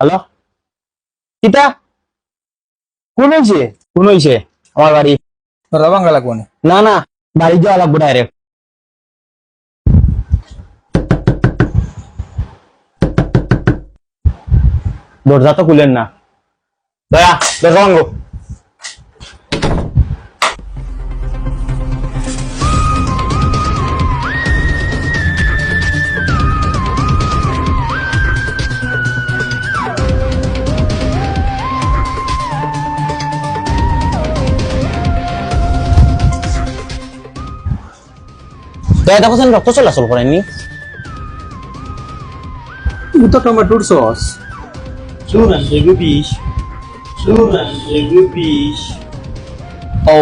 Hello, কিতা কোন হইছে আমার বাড়ি? তোরা বাঙ্গা লাগবো না। না না, বাড়ি যাওয়া লাগবো ডাইরেক্ট। দরজা তো খুলেন না, দয়া দরজা ভাঙ্গো। দয়া দেখছেন রক্ত চলাচল করেননি? Itu tomato sauce. Sunan ribu bis. Sunan ribu bis. ও